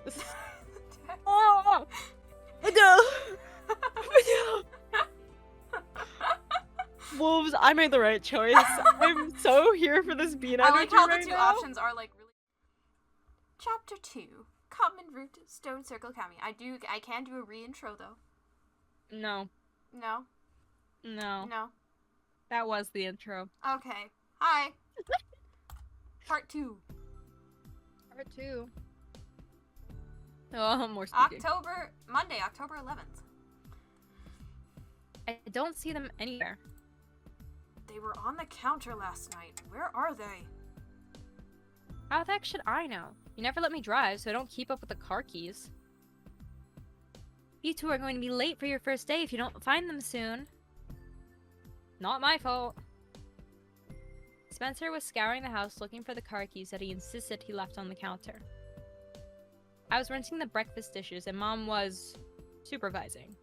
choice. Oh! No! Wolves, I made the right choice. I'm so here for this bean energy I like how right the two now. options are like really. Chapter 2. Common root, stone circle, kami. I can do a re-intro though. No. No? No. No. That was the intro. Okay. Hi. Part 2. Part 2. Oh, more speaking. Monday, October 11th. I don't see them anywhere. They were on the counter last night. Where are they? How the heck should I know? You never let me drive, so I don't keep up with the car keys. You two are going to be late for your first day if you don't find them soon. Not my fault. Spencer was scouring the house looking for the car keys that he insisted he left on the counter. I was rinsing the breakfast dishes and Mom was supervising.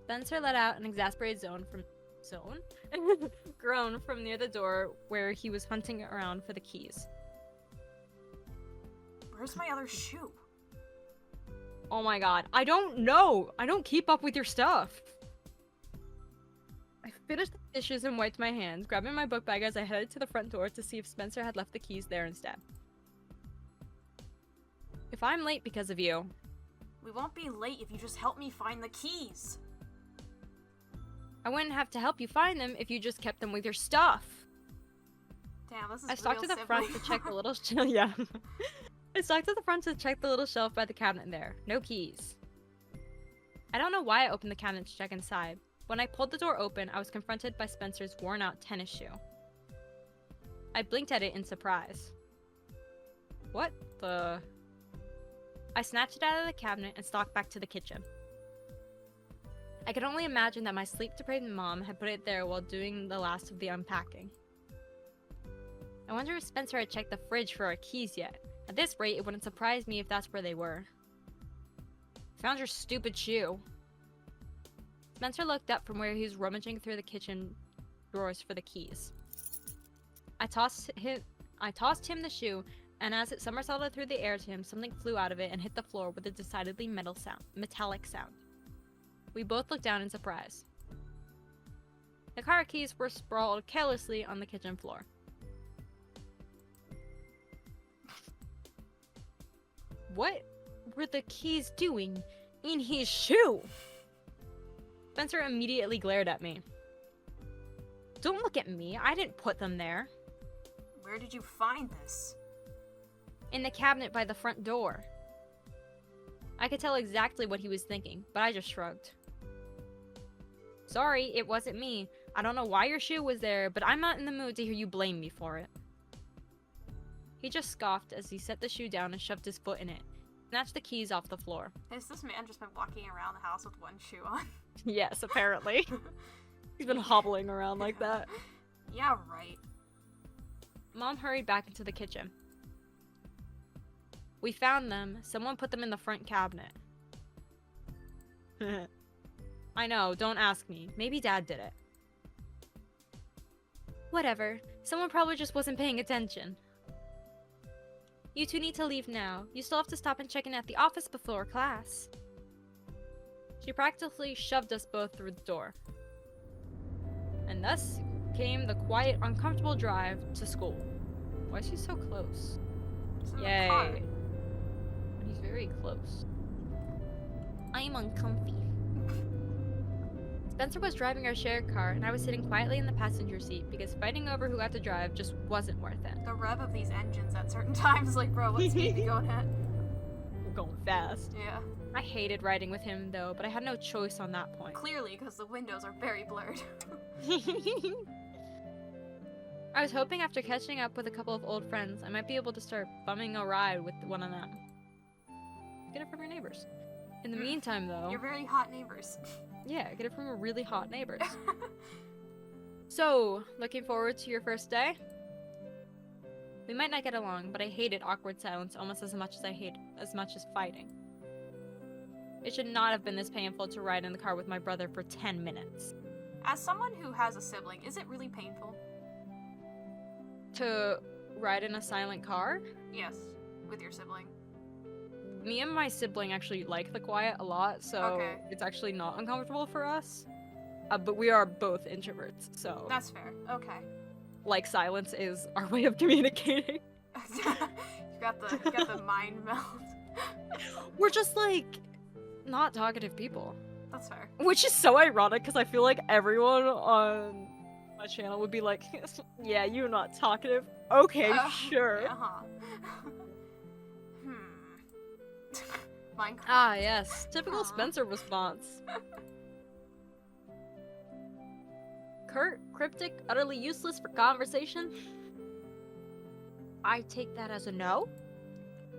Spencer let out an exasperated groan from near the door where he was hunting around for the keys. Where's my other shoe? Oh my god, I don't know! I don't keep up with your stuff! I finished the dishes and wiped my hands, grabbing my book bag as I headed to the front door to see if Spencer had left the keys there instead. If I'm late because of you... We won't be late if you just help me find the keys. I wouldn't have to help you find them if you just kept them with your stuff. Damn, this is I stalked to the front to check the little shelf. Yeah. I stalked to the front to check the little shelf by the cabinet there. No keys. I don't know why I opened the cabinet to check inside. When I pulled the door open, I was confronted by Spencer's worn-out tennis shoe. I blinked at it in surprise. What the... I snatched it out of the cabinet and stalked back to the kitchen. I could only imagine that my sleep-deprived mom had put it there while doing the last of the unpacking. I wonder if Spencer had checked the fridge for our keys yet. At this rate, it wouldn't surprise me if that's where they were. Found your stupid shoe. Spencer looked up from where he was rummaging through the kitchen drawers for the keys. I tossed him the shoe, and as it somersaulted through the air to him, something flew out of it and hit the floor with a decidedly metallic sound. We both looked down in surprise. The car keys were sprawled carelessly on the kitchen floor. What were the keys doing in his shoe? Spencer immediately glared at me. Don't look at me. I didn't put them there. Where did you find this? In the cabinet by the front door. I could tell exactly what he was thinking, but I just shrugged. Sorry, it wasn't me. I don't know why your shoe was there, but I'm not in the mood to hear you blame me for it. He just scoffed as he set the shoe down and shoved his foot in it, snatched the keys off the floor. Has this man just been walking around the house with one shoe on? Yes, apparently. He's been hobbling around like that. Yeah, right. Mom hurried back into the kitchen. We found them. Someone put them in the front cabinet. I know, don't ask me. Maybe Dad did it. Whatever. Someone probably just wasn't paying attention. You two need to leave now. You still have to stop and check in at the office before class. She practically shoved us both through the door. And thus came the quiet, uncomfortable drive to school. Why is she so close? Yay. He's very close. I'm uncomfy. Spencer was driving our shared car, and I was sitting quietly in the passenger seat because fighting over who got to drive just wasn't worth it. The rev of these engines at certain times, like, bro, what speed are you going at? We're going fast. Yeah. I hated riding with him, though, but I had no choice on that point. Clearly, because the windows are very blurred. I was hoping after catching up with a couple of old friends, I might be able to start bumming a ride with one of them. Get it from your neighbors. In the meantime, though... You're very hot neighbors. Yeah, get it from really hot neighbors. So, looking forward to your first day? We might not get along, but I hated awkward silence almost as much as fighting. It should not have been this painful to ride in the car with my brother for 10 minutes. As someone who has a sibling, is it really painful? To ride in a silent car? Yes, with your sibling. me and my sibling actually like the quiet a lot, so Okay. it's actually not uncomfortable for us. But we are both introverts, so That's fair. Okay. like silence is our way of communicating. you got the mind meld. We're just like not talkative people, That's fair. which is so ironic because I feel like everyone on my channel would be like, "Yeah, you're not talkative." Okay, sure. Uh-huh. Minecraft. Ah, yes, typical Aw. Spencer response. Cryptic, utterly useless for conversation. I take that as a no.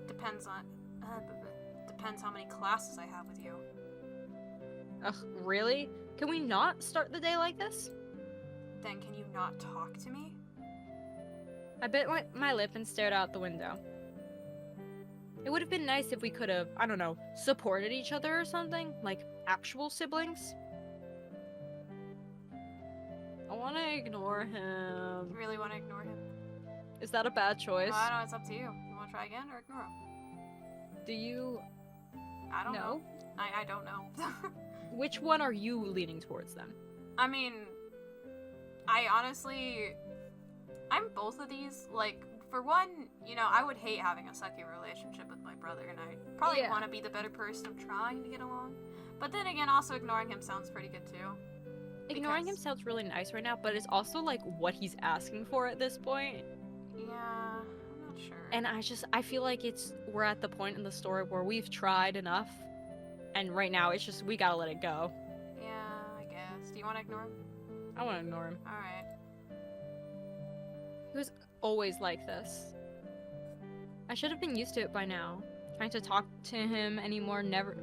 Depends on. Depends how many classes I have with you. Ugh, really? Can we not start the day like this? Then can you not talk to me? I bit my lip and stared out the window. It would have been nice if we could have, I don't know, supported each other or something, like actual siblings. I want to ignore him. You really want to ignore him? Is that a bad choice? I don't know, it's up to you. You want to try again or ignore him? Do you I don't know? know. I don't know. Which one are you leaning towards then? I mean, I honestly, I'm both of these. Like, for one, you know, I would hate having a sucky relationship with my brother, and I probably Yeah. want to be the better person of trying to get along. But then again, also ignoring him sounds pretty good too. Ignoring him Because- sounds really nice right now, but it's also like what he's asking for at this point. Yeah, I'm not sure. And I feel like we're at the point in the story where we've tried enough, and right now it's just we gotta let it go. Yeah, I guess. Do you want to ignore him? I want to ignore him. All right. He was always like this. I should have been used to it by now. Trying to talk to him anymore never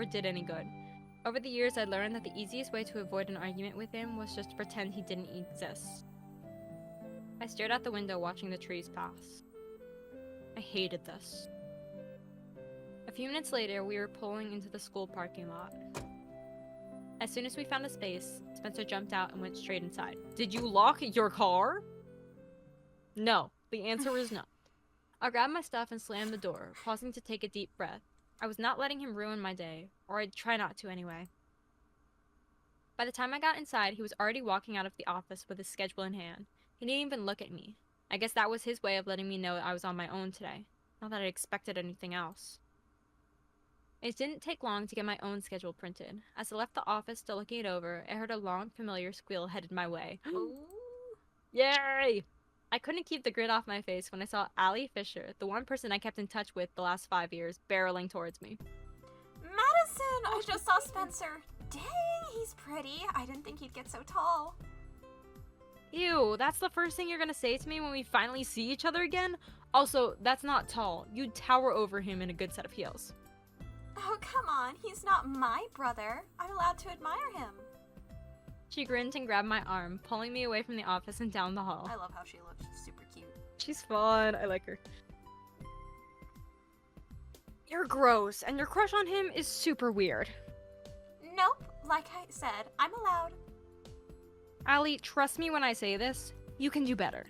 did any good. Over the years, I learned that the easiest way to avoid an argument with him was just to pretend he didn't exist. I stared out the window watching the trees pass. I hated this. A few minutes later, we were pulling into the school parking lot. As soon as we found a space, Spencer jumped out and went straight inside. Did you lock your car? No. The answer is no. I grabbed my stuff and slammed the door, pausing to take a deep breath. I was not letting him ruin my day, or I'd try not to anyway. By the time I got inside, he was already walking out of the office with his schedule in hand. He didn't even look at me. I guess that was his way of letting me know I was on my own today. Not that I expected anything else. It didn't take long to get my own schedule printed. As I left the office still looking it over, I heard a long, familiar squeal headed my way. Ooh. Yay! I couldn't keep the grin off my face when I saw Allie Fisher, the one person I kept in touch with the last 5 years, barreling towards me. Madison! I just saw Spencer. Dang, he's pretty. I didn't think he'd get so tall. Ew, that's the first thing you're gonna say to me when we finally see each other again? Also, that's not tall. You'd tower over him in a good set of heels. Oh, come on. He's not my brother. I'm allowed to admire him. She grinned and grabbed my arm, pulling me away from the office and down the hall. I love how she looks. She's super cute. She's fun. I like her. You're gross, and your crush on him is super weird. Nope. Like I said, I'm allowed. Allie, trust me when I say this. You can do better.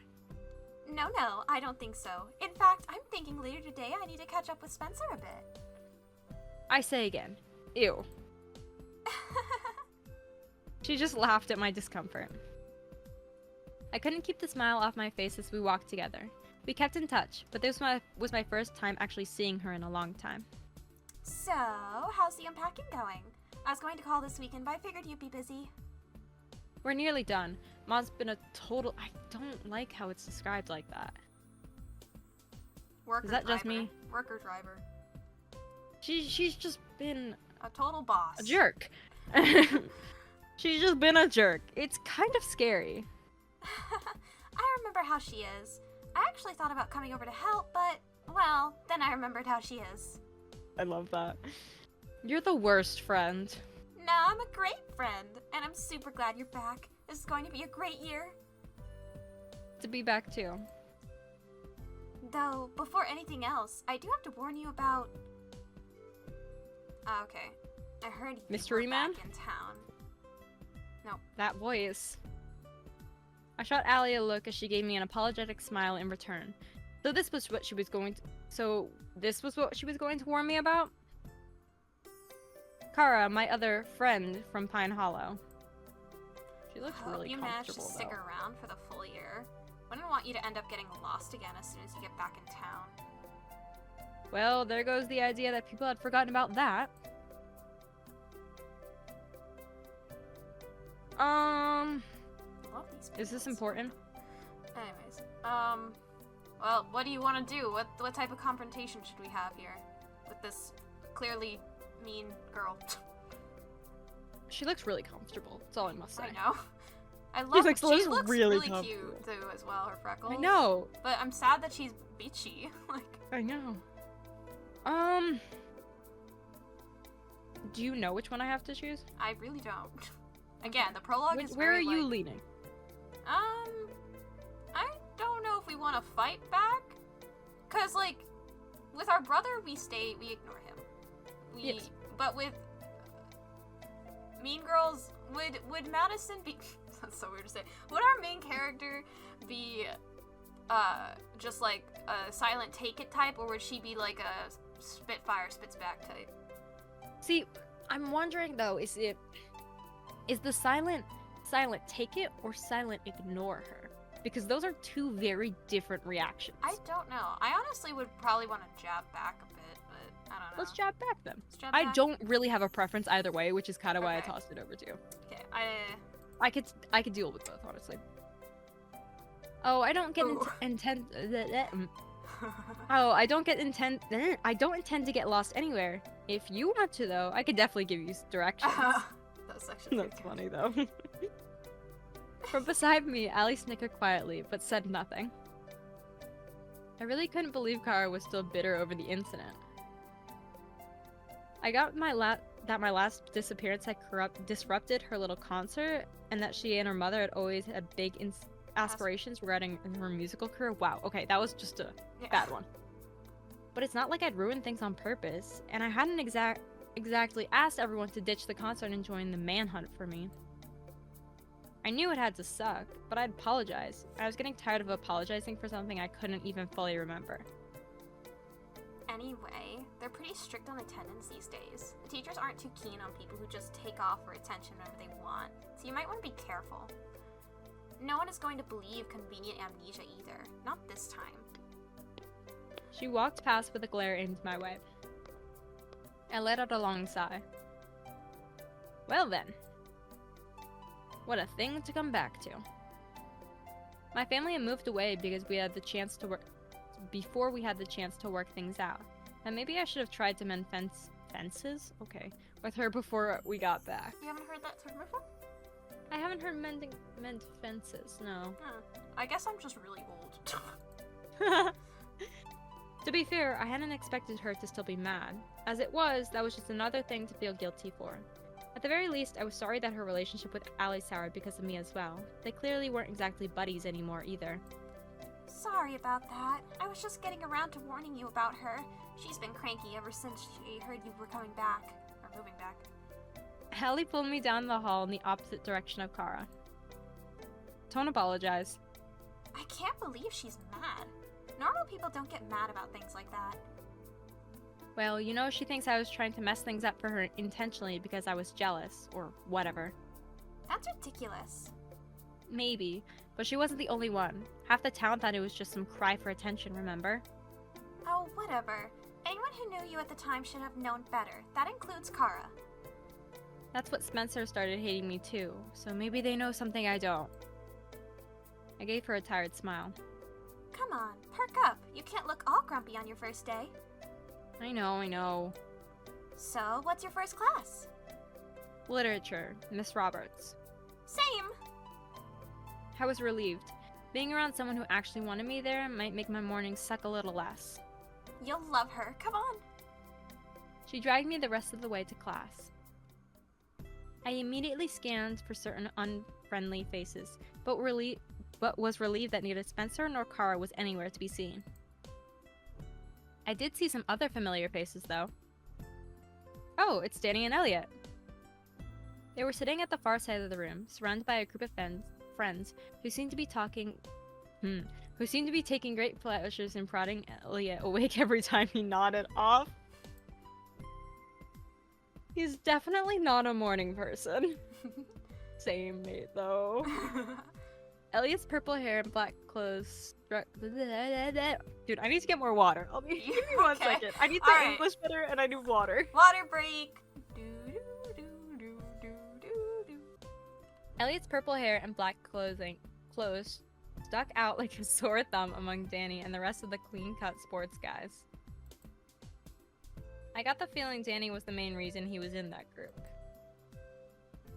No, I don't think so. In fact, I'm thinking later today I need to catch up with Spencer a bit. I say again. Ew. She just laughed at my discomfort. I couldn't keep the smile off my face as we walked together. We kept in touch, but this was my first time actually seeing her in a long time. So, how's the unpacking going? I was going to call this weekend, but I figured you'd be busy. We're nearly done. Mom's been a total... I don't like how it's described like that. Worker Is that just driver. me? Worker driver. She's just been A total boss. a jerk. She's just been a jerk. It's kind of scary. I remember how she is. I actually thought about coming over to help, but, well, then I remembered how she is. I love that. You're the worst friend. No, I'm a great friend, and I'm super glad you're back. This is going to be a great year. To be back too. Though, before anything else, I do have to warn you about... Okay. I heard you Mystery were Man? back in town. That voice. I shot Allie a look as she gave me an apologetic smile in return. So this was what she was going to. So this was what she was going to warn me about. Kara, my other friend from Pine Hollow. She looks really you managed to comfortable, stick though. around for the full year. Wouldn't want you to end up getting lost again as soon as you get back in town. Well, there goes the idea that people had forgotten about that. Love these Is this pigments. important? Anyways, well, what do you want to do? What type of confrontation should we have here with this clearly mean girl? She looks really comfortable. That's all I must say. I know. I love. looks- She looks looks really really cute comfortable. too, as well. Her freckles. I know. But I'm sad that she's bitchy. Like, I know. Do you know which one I have to choose? I really don't. Again, the prologue is Where are very, you like, leaning? I don't know if we want to fight back, cause like, with our brother we ignore him. Yes. But with Mean Girls, would Madison be? That's so weird to say. Would our main character be, just like a silent take it type, or would she be like a spitfire spits back type? See, I'm wondering though, is the silent take it or silent ignore her? Because those are two very different reactions. I don't know. I honestly would probably want to jab back a bit, but I don't know. Let's jab back then. Let's jab I back. don't really have a preference either way, which is kind of why I Okay. tossed it over to you. Okay, I could deal with both, honestly. Oh, I don't get Ooh. I don't intend to get lost anywhere. If you want to, though, I could definitely give you directions. That's actually That's pretty funny, though. From beside me, Allie snickered quietly, but said nothing. I really couldn't believe Kara was still bitter over the incident. I got that my last disappearance had disrupted her little concert, and that she and her mother had always had big aspirations regarding her musical career. Wow, okay, that was just a bad one. But it's not like I'd ruined things on purpose, and I hadn't exactly asked everyone to ditch the concert and join the manhunt for me. I knew it had to suck, but I'd apologize. I was getting tired of apologizing for something I couldn't even fully remember. Anyway, they're pretty strict on attendance these days. The teachers aren't too keen on people who just take off for attention whenever they want, so you might want to be careful. No one is going to believe convenient amnesia either. Not this time. She walked past with a glare aimed my way. I let out a long sigh. Well then. What a thing to come back to. My family had moved away because we had the chance to work before we had the chance to work things out. And maybe I should have tried to mend fences? Okay. With her before we got back. You haven't heard that term before? I haven't heard mend fences, no. I guess I'm just really old. To be fair, I hadn't expected her to still be mad. As it was, that was just another thing to feel guilty for. At the very least, I was sorry that her relationship with Allie soured because of me as well. They clearly weren't exactly buddies anymore either. Sorry about that. I was just getting around to warning you about her. She's been cranky ever since she heard you were coming back. Or moving back. Allie pulled me down the hall in the opposite direction of Kara. Don't apologize. I can't believe she's mad. Normal people don't get mad about things like that. Well, you know, she thinks I was trying to mess things up for her intentionally because I was jealous, or whatever. That's ridiculous. Maybe, but she wasn't the only one. Half the town thought it was just some cry for attention, remember? Oh, whatever. Anyone who knew you at the time should have known better. That includes Kara. That's what Spencer started hating me too, so maybe they know something I don't. I gave her a tired smile. Come on, perk up. You can't look all grumpy on your first day. I know. So, what's your first class? Literature, Miss Roberts. Same. I was relieved. Being around someone who actually wanted me there might make my mornings suck a little less. You'll love her. Come on. She dragged me the rest of the way to class. I immediately scanned for certain unfriendly faces, but was relieved that neither Spencer nor Kara was anywhere to be seen. I did see some other familiar faces, though. Oh, it's Danny and Elliot. They were sitting at the far side of the room, surrounded by a group of friends who seemed to be talking who seemed to be taking great pleasures in prodding Elliot awake every time he nodded off. He's definitely not a morning person. Same, mate, though. Elliot's purple hair and black clothes struck. Dude, I need to get more water. Give me 1 second. I need the English better, and I need water. Water break. Elliot's purple hair and black clothes stuck out like a sore thumb among Danny and the rest of the clean-cut sports guys. I got the feeling Danny was the main reason he was in that group.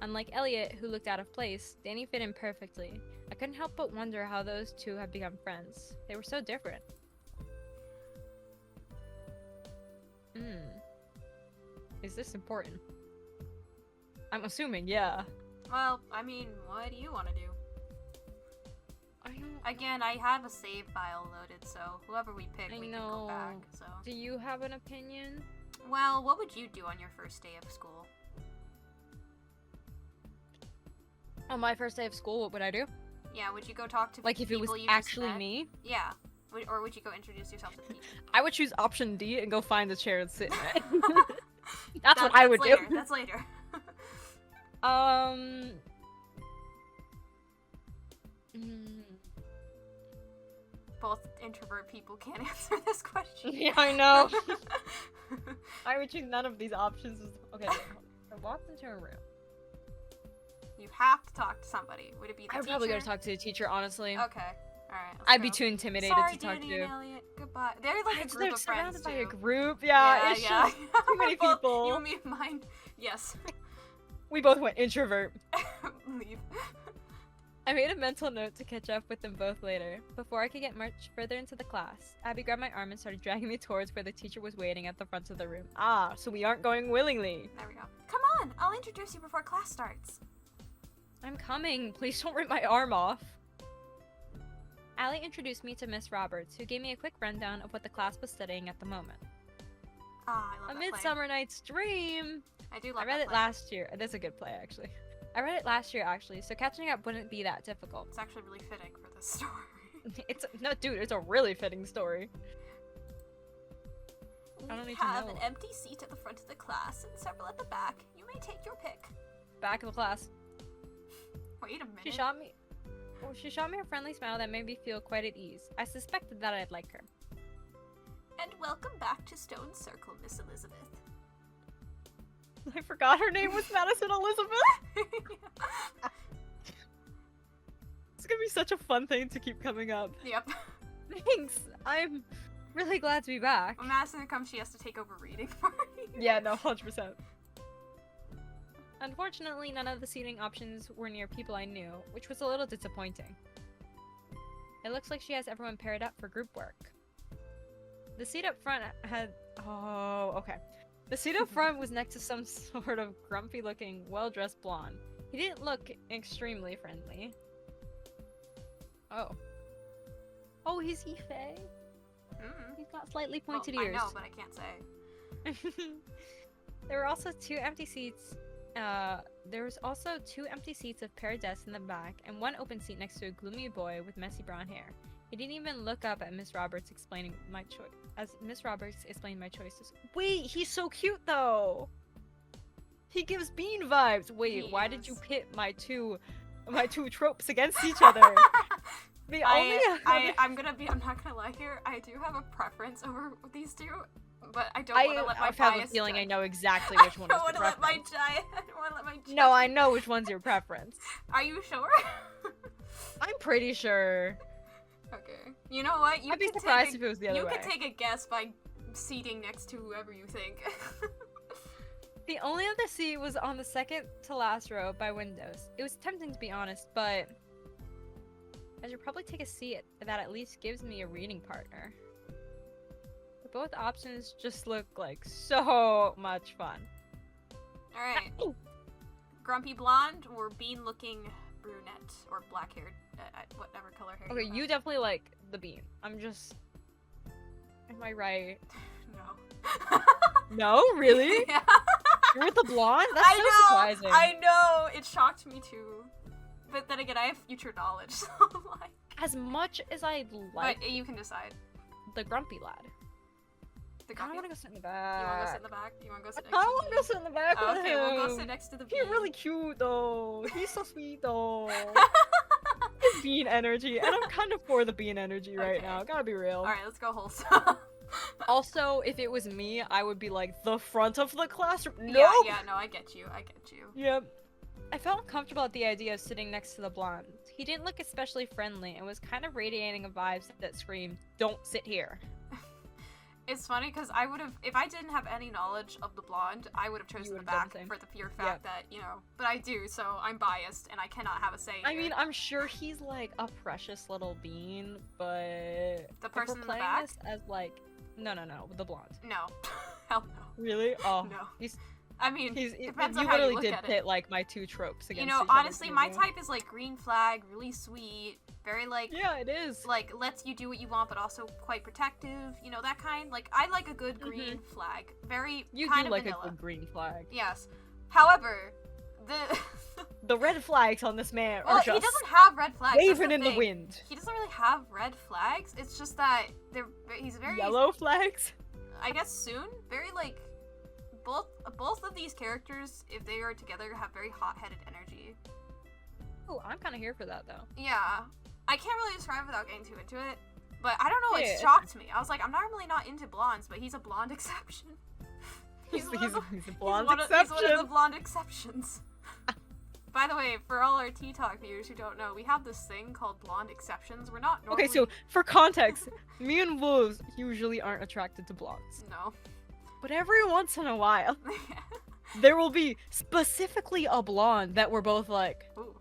Unlike Elliot, who looked out of place, Danny fit in perfectly. I couldn't help but wonder how those two had become friends. They were so different. Is this important? I'm assuming, yeah. Well, I mean, what do you want to do? Again, I have a save file loaded, so whoever we pick, we can go back, so... Do you have an opinion? Well, what would you do on your first day of school? On my first day of school, what would I do? Yeah, would you go talk to like if it was actually me? Yeah. Or would you go introduce yourself to the teacher? I would choose option D and go find a chair and sit in it. That's what I would do. That's later. Both introvert people can't answer this question. Yeah, I know. I would choose none of these options. Okay, I walked into a room. You have to talk to somebody. Would it be the teacher? I would probably go to talk to the teacher, honestly. Okay. Alright, I'd be too intimidated to talk to. Sorry, Elliot. Goodbye. They're like a group they're of friends, surrounded by too. a group. Yeah, it's just too many people. You, me, and mine. Yes. We both went introvert. Leave. I made a mental note to catch up with them both later. Before I could get much further into the class, Abby grabbed my arm and started dragging me towards where the teacher was waiting at the front of the room. Ah, so we aren't going willingly. There we go. Come on, I'll introduce you before class starts. I'm coming. Please don't rip my arm off. Allie introduced me to Miss Roberts, who gave me a quick rundown of what the class was studying at the moment. Ah, I love A that Midsummer Night's Dream! I do love I read it last year. That's a good play, actually. I read it last year, actually, so catching up wouldn't be that difficult. It's actually really fitting for this story. No, dude, it's a really fitting story. I don't We need to have know. an empty seat at the front of the class and several at the back. You may take your pick. Back of the class. Wait a minute. She shot me a friendly smile that made me feel quite at ease. I suspected that I'd like her. And welcome back to Stone Circle, Miss Elizabeth. I forgot her name was Madison Elizabeth! It's gonna be such a fun thing to keep coming up. Yep. Thanks! I'm really glad to be back. When Madison comes, she has to take over reading for you. Yeah, no, 100%. Unfortunately, none of the seating options were near people I knew, which was a little disappointing. It looks like she has everyone paired up for group work. The seat up front had... Oh, okay. The seat up front was next to some sort of grumpy-looking, well-dressed blonde. He didn't look extremely friendly. Oh. Oh, he's Ife. He's got slightly pointed ears. I know, but I can't say. There were also two empty seats. There was also two empty seats of paired desks in the back, and one open seat next to a gloomy boy with messy brown hair. He didn't even look up at Miss Roberts explaining my choice. As Miss Roberts explained my choices. Wait, he's so cute though. He gives Bean vibes. Wait, why did you pit my two tropes against each other? I'm not gonna lie here. I do have a preference over these two. But I don't want to let my bias. I have a feeling I know exactly which one is the preference. I don't want to let my No, I know which one's your preference. Are you sure? I'm pretty sure. Okay. You know what? I'd be surprised if it was the other way. You can take a guess by seating next to whoever you think. The only other seat was on the second to last row by windows. It was tempting to be honest, but I should probably take a seat that at least gives me a reading partner. Both options just look like so much fun. Alright. Grumpy blonde or bean looking brunette or black haired, whatever color hair. Okay, you definitely like the bean. I'm just... Am I right? No. No? Really? Yeah. You're with the blonde? That's so surprising. I know! It shocked me too. But then again, I have future knowledge, so like... as much as I like But you can decide. the grumpy lad, The I kind grumpy. of want to go sit in the You want to go sit in back. the back? You want to go sit I next to want to go sit in the back with Okay, we'll go him. sit next to the He's bee. really cute though. He's so sweet though. His bean energy, and I'm kind of for the bean energy right Okay. now. Gotta be real. All right, let's go wholesome. Also, if it was me, I would be like the front of the classroom. No. Yeah, no, I get you. Yep. I felt uncomfortable at the idea of sitting next to the blonde. He didn't look especially friendly and was kind of radiating a vibe that screamed, "Don't sit here." It's funny because I would have, if I didn't have any knowledge of the blonde, I would have chosen the would've done back the same. for the pure fact that, you know, but I do, so I'm biased and I cannot have a say I here. mean, I'm sure he's like a precious little bean, but The if we're person in the playing back? this as like, no, the blonde. No. Hell no. Really? Oh, No. he's I mean, he's. depends You on how you literally look did at pit it. like my two tropes against You know, each other, honestly, my didn't you? type is like green flag, really sweet, very like, Yeah, it is. like lets you do what you want, but also quite protective. You know, that kind. Like, I like a good green flag. Very You kind do of like vanilla. a good green flag. Yes. However, the The red flags on this man well, are he just doesn't have red flags. that's waving in the thing. wind. He doesn't really have red flags. It's just that he's very Yellow flags? I guess soon. Very like both of these characters, if they are together, have very hot-headed energy. Oh, I'm kind of here for that though. Yeah, I can't really describe without getting too into it. But I don't know. It Yeah. shocked me. I was like, I'm normally not into blondes, but he's a blonde exception. He's one of the- a blonde he's exception. one of the blonde exceptions. By the way, for all our Tea Talk viewers who don't know, we have this thing called blonde exceptions. We're not normally... Okay, so for context, me and wolves usually aren't attracted to blondes. No. But every once in a while, there will be specifically a blonde that we're both like, Ooh.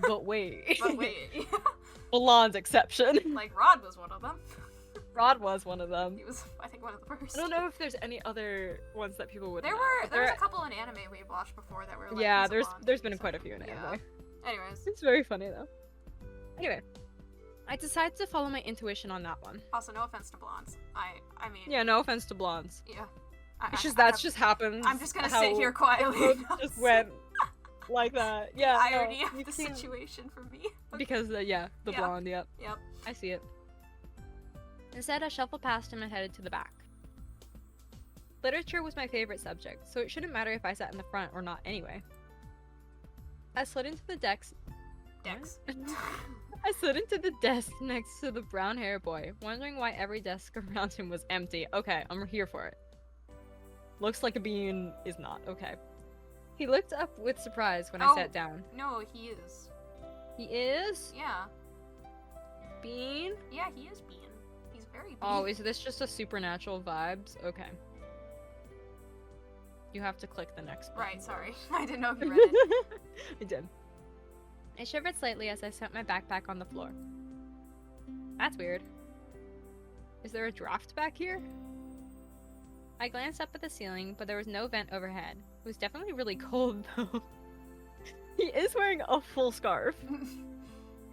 but wait. But wait. Blonde's exception. Like, Rod was one of them. Rod was one of them. He was, I think, one of the first. I don't know if there's any other ones that people would There know. were but there was a couple in anime we've watched before that were like, yeah, he's a there's blonde, been quite a few in anime. Yeah. Anyways, It's very funny though. Anyway, I decided to follow my intuition on that one. also no offense to blondes. I mean, Yeah, no offense to blondes. yeah. It's just that's just happens. I'm just gonna how sit here quietly. it and just say went like that. Yeah, the irony no, of you the can- situation for me. Because the Yeah. blonde. Yep, Yep. I see it. Instead, I shuffled past him and headed to the back. Literature was my favorite subject, so it shouldn't matter if I sat in the front or not anyway. I slid into the desk. Dex. I slid into the desk next to the brown hair boy, wondering why every desk around him was empty. Okay, I'm here for it. Looks like a bean is not. Okay. He looked up with surprise when I Oh. sat down. No, he is. He is? Yeah. Bean? Yeah, he is Bean. He's very Bean. Oh, is this just a supernatural vibes? Okay. You have to click the next button. Right, sorry. I didn't know if you read it. I did. I shivered slightly as I set my backpack on the floor. That's weird. Is there a draft back here? I glanced up at the ceiling, but there was no vent overhead. It was definitely really cold, though. He is wearing a full scarf.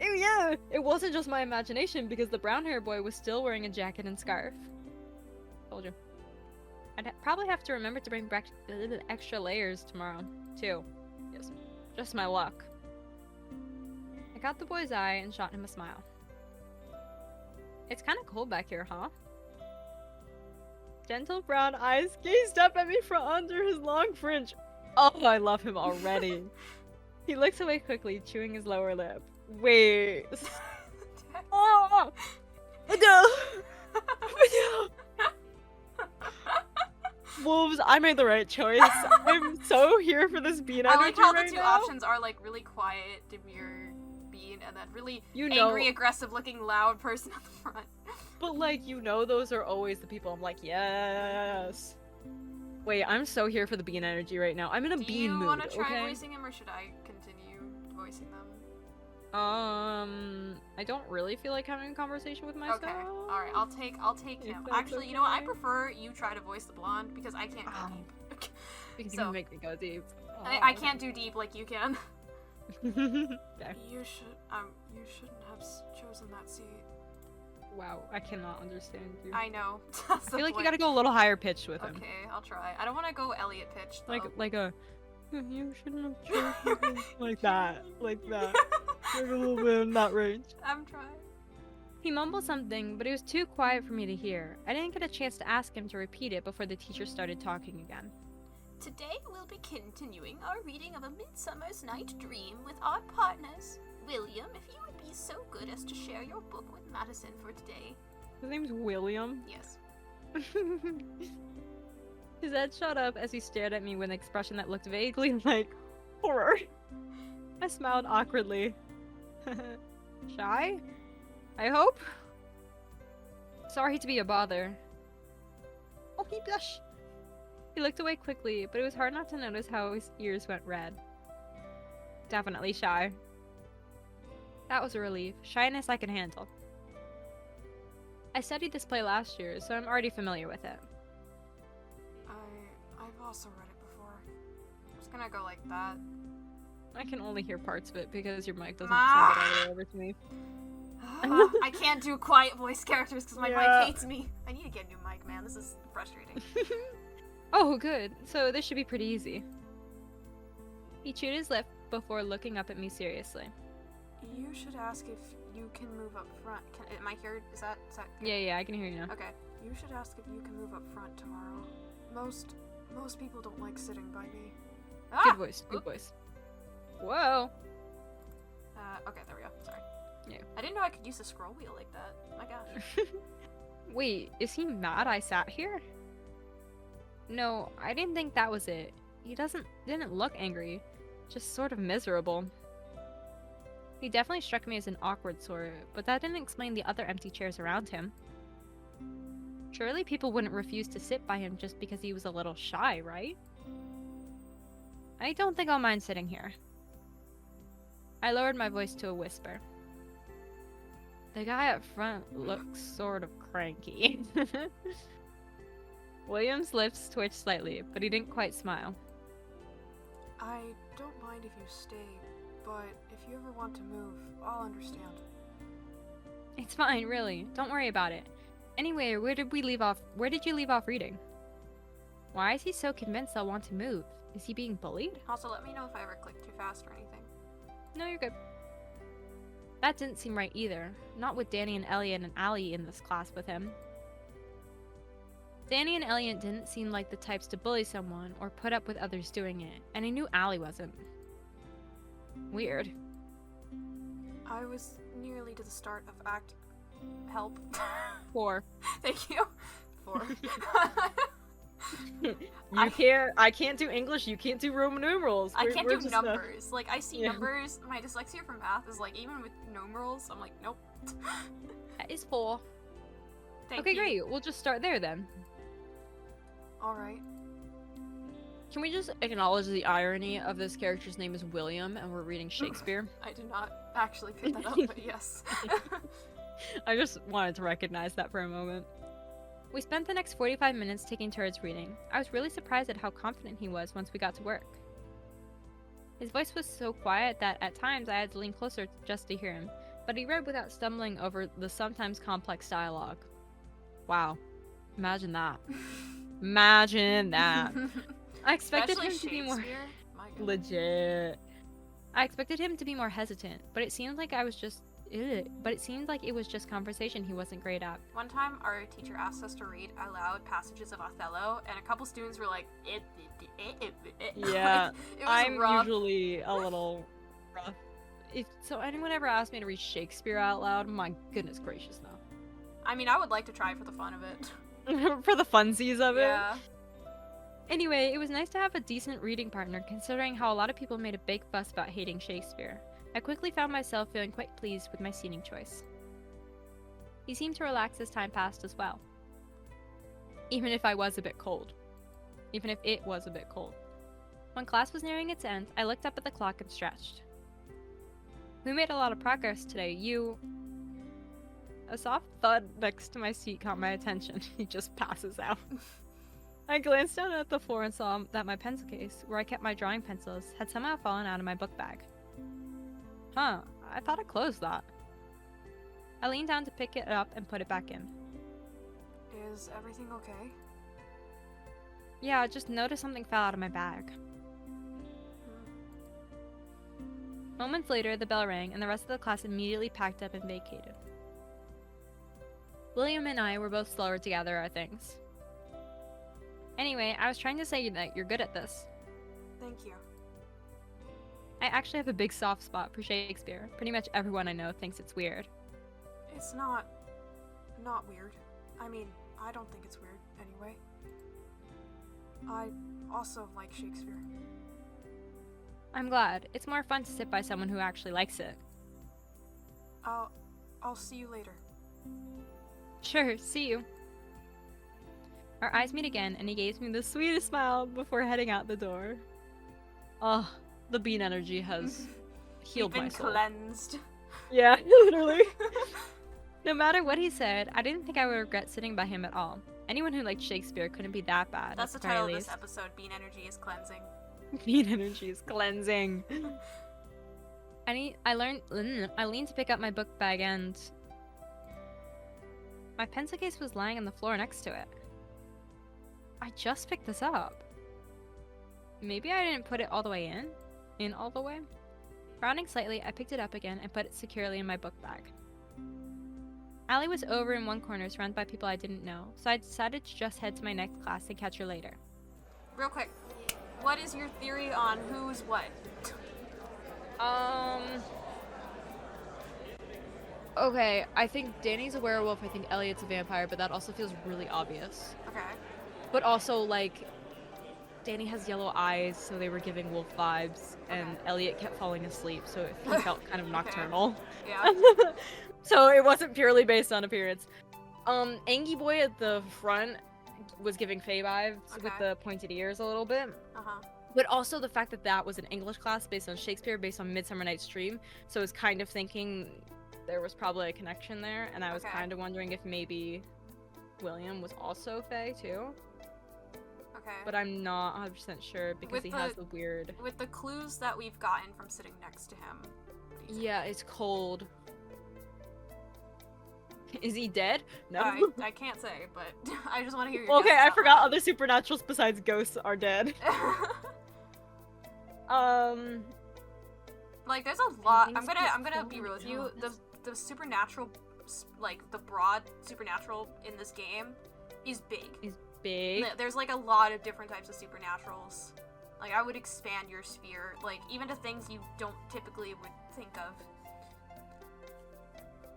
Oh yeah! It wasn't just my imagination, because the brown hair boy was still wearing a jacket and scarf. Told you. I'd probably have to remember to bring back extra layers tomorrow, too. Yes. Just my luck. I caught the boy's eye and shot him a smile. It's kind of cold back here, huh? Gentle brown eyes gazed up at me from under his long fringe. Oh, I love him already. He looked away quickly, chewing his lower lip. Wait. Oh! No! No! Wolves, I made the right choice. I'm so here for this bean I energy like how right the two now. options are like really quiet, demure Bean, and then really You know, angry, aggressive looking, loud person at the front. but like, you know those are always the people I'm like, yes. Wait, I'm so here for the bean energy right now. I'm in a Do bean you mood, want to try okay? voicing him, or should I continue voicing them? I don't really feel like having a conversation with myself. Okay, all right, I'll take If him. that's Actually, you know what? I okay. prefer you try to voice the blonde because I can't go Oh. deep. Because So- you make me go deep. I can't do deep like you can. Okay. You shouldn't have chosen that seat. Wow, I cannot understand you. I know. I feel like you gotta go a little higher pitched with him. Okay, I'll try. I don't want to go Elliot pitch though. Like a, you shouldn't have chosen this," like that, like a little bit in that range. I'm trying. He mumbled something, but it was too quiet for me to hear. I didn't get a chance to ask him to repeat it before the teacher started talking again. Today we'll be continuing our reading of A Midsummer's Night Dream with our partners. William, if you would be so good as to share your book with Madison for today. His name's William? Yes. His head shot up as he stared at me with an expression that looked vaguely like horror. I smiled awkwardly. Shy? I hope? Sorry to be a bother. Oh, he blush. He looked away quickly, but it was hard not to notice how his ears went red. Definitely shy. That was a relief. Shyness I can handle. I studied this play last year, so I'm already familiar with it. I've also read it before. I'm just gonna go like that. I can only hear parts of it because your mic doesn't Ma! send it all the way over to me. I can't do quiet voice characters because my Yeah. mic hates me. I need to get a new mic, man. This is frustrating. Oh, good. So this should be pretty easy. He chewed his lip before looking up at me seriously. You should ask if you can move up front. Am I here? Is that good? Yeah, I can hear you now. Okay. You should ask if you can move up front tomorrow. Most people don't like sitting by me. Good voice, good voice. Whoa. Okay, there we go. Sorry. Yeah. I didn't know I could use the scroll wheel like that. My gosh. Wait, is he mad I sat here? No, I didn't think that was it. He didn't look angry, just sort of miserable. He definitely struck me as an awkward sort, but that didn't explain the other empty chairs around him. Surely people wouldn't refuse to sit by him just because he was a little shy, right? I don't think I'll mind sitting here. I lowered my voice to a whisper. The guy up front looks sort of cranky. William's lips twitched slightly, but he didn't quite smile. I don't mind if you stay, but if you ever want to move, I'll understand. It's fine, really. Don't worry about it. Anyway, where did you leave off reading? Why is he so convinced I'll want to move? Is he being bullied? Also, let me know if I ever click too fast or anything. No, you're good. That didn't seem right either. Not with Danny and Elliot and Allie in this class with him. Danny and Elliot didn't seem like the types to bully someone or put up with others doing it, and I knew Allie wasn't. Weird. I was nearly to the start of act... Help. 4. Thank you. 4. I can't do English, you can't do Roman numerals. I can't do just, numbers. Like, I see Yeah. numbers. My dyslexia for math is like, even with numerals, I'm like, nope. That is 4. Thank Okay, you. great. We'll just start there then. Alright. Can we just acknowledge the irony of this character's name is William and we're reading Shakespeare? I did not actually pick that up, but yes. I just wanted to recognize that for a moment. We spent the next 45 minutes taking turns reading. I was really surprised at how confident he was once we got to work. His voice was so quiet that at times I had to lean closer just to hear him, but he read without stumbling over the sometimes complex dialogue. Wow. Imagine that. Imagine that. I expected Especially him to be more Shakespeare. My God. legit. I expected him to be more hesitant, but it seemed like it was just conversation he wasn't great at. One time, our teacher asked us to read aloud passages of Othello, and a couple students were like, Yeah, Like, it was I'm rough. usually a little rough. So anyone ever asked me to read Shakespeare out loud, my goodness gracious, no. I mean, I would like to try for the fun of it. For the funsies of it. Yeah. Anyway, it was nice to have a decent reading partner considering how a lot of people made a big fuss about hating Shakespeare. I quickly found myself feeling quite pleased with my seating choice. He seemed to relax as time passed as well. Even if it was a bit cold. When class was nearing its end, I looked up at the clock and stretched. We made a lot of progress today. A soft thud next to my seat caught my attention. He just passes out. I glanced down at the floor and saw that my pencil case, where I kept my drawing pencils, had somehow fallen out of my book bag. Huh, I thought I closed that. I leaned down to pick it up and put it back in. Is everything okay? Yeah, I just noticed something fell out of my bag. Moments later, the bell rang and the rest of the class immediately packed up and vacated. William and I were both slower to gather our things. Anyway, I was trying to say that you're good at this. Thank you. I actually have a big soft spot for Shakespeare. Pretty much everyone I know thinks it's weird. It's not weird. I mean, I don't think it's weird anyway. I also like Shakespeare. I'm glad. It's more fun to sit by someone who actually likes it. I'll see you later. Sure, see you. Our eyes meet again, and he gives me the sweetest smile before heading out the door. Oh, the bean energy has healed my soul. Cleansed. Yeah, literally. No matter what he said, I didn't think I would regret sitting by him at all. Anyone who liked Shakespeare couldn't be that bad. That's the at very title of least. this episode, Bean Energy is Cleansing. Bean energy is cleansing. I leaned to pick up my book bag and my pencil case was lying on the floor next to it. I just picked this up. Maybe I didn't put it all the way in all the way? Frowning slightly, I picked it up again and put it securely in my book bag. Allie was over in one corner surrounded by people I didn't know, so I decided to just head to my next class and catch her later. Real quick, what is your theory on who's what? Okay, I think Danny's a werewolf, I think Elliot's a vampire, but that also feels really obvious. Okay. But also, like, Danny has yellow eyes, so they were giving wolf vibes, and Elliot kept falling asleep, so he felt kind of nocturnal. Yeah. So it wasn't purely based on appearance. Angie Boy at the front was giving Faye vibes with the pointed ears a little bit. Uh-huh. But also the fact that that was an English class based on Shakespeare, based on Midsummer Night's Dream, so I was kind of thinking there was probably a connection there, and I was kind of wondering if maybe William was also Faye too. Okay. But I'm not 100% sure because he has the weird... With the clues that we've gotten from sitting next to him. Yeah, it's cold. Is he dead? No. I can't say, but I just want to hear your Well, okay, guesses I out forgot loud. other supernaturals besides ghosts are dead. Like, there's a lot. I'm Things gonna be real with you. The supernatural, like the broad supernatural in this game, is big. Is big. There's like a lot of different types of supernaturals. Like, I would expand your sphere, like even to things you don't typically would think of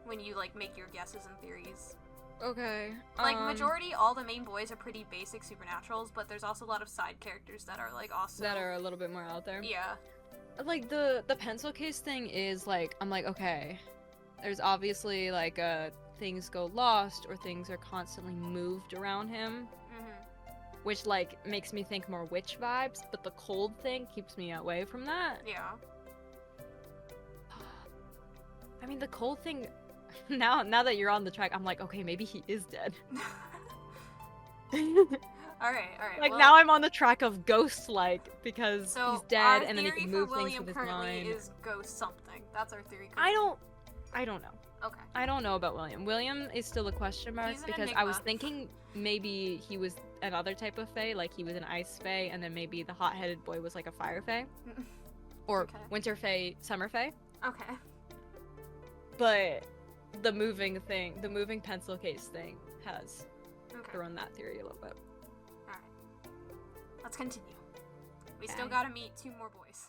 when you like make your guesses and theories. Okay. Like, majority, all the main boys are pretty basic supernaturals, but there's also a lot of side characters that are like also that are a little bit more out there. Yeah. Like the pencil case thing is like, I'm like, okay, there's obviously like things go lost or things are constantly moved around him, which like makes me think more witch vibes, but the cold thing keeps me away from that. Yeah. I mean, the cold thing, now that you're on the track, I'm like, okay, maybe he is dead. Alright. Like, well, now I'm on the track of ghost-like, because so he's dead and then he our can theory move for things William with his currently mind. is ghost something. That's our theory. I don't know. Okay. I don't know about William. William is still a question mark He's an because I was enigma. thinking maybe he was another type of fae, like he was an ice fae, and then maybe the hot-headed boy was like a fire fae. Or Okay. winter fae, summer fae. Okay. But the moving pencil case thing has Okay. thrown that theory a little bit. Alright. Let's continue. We still Okay. gotta meet 2 more boys.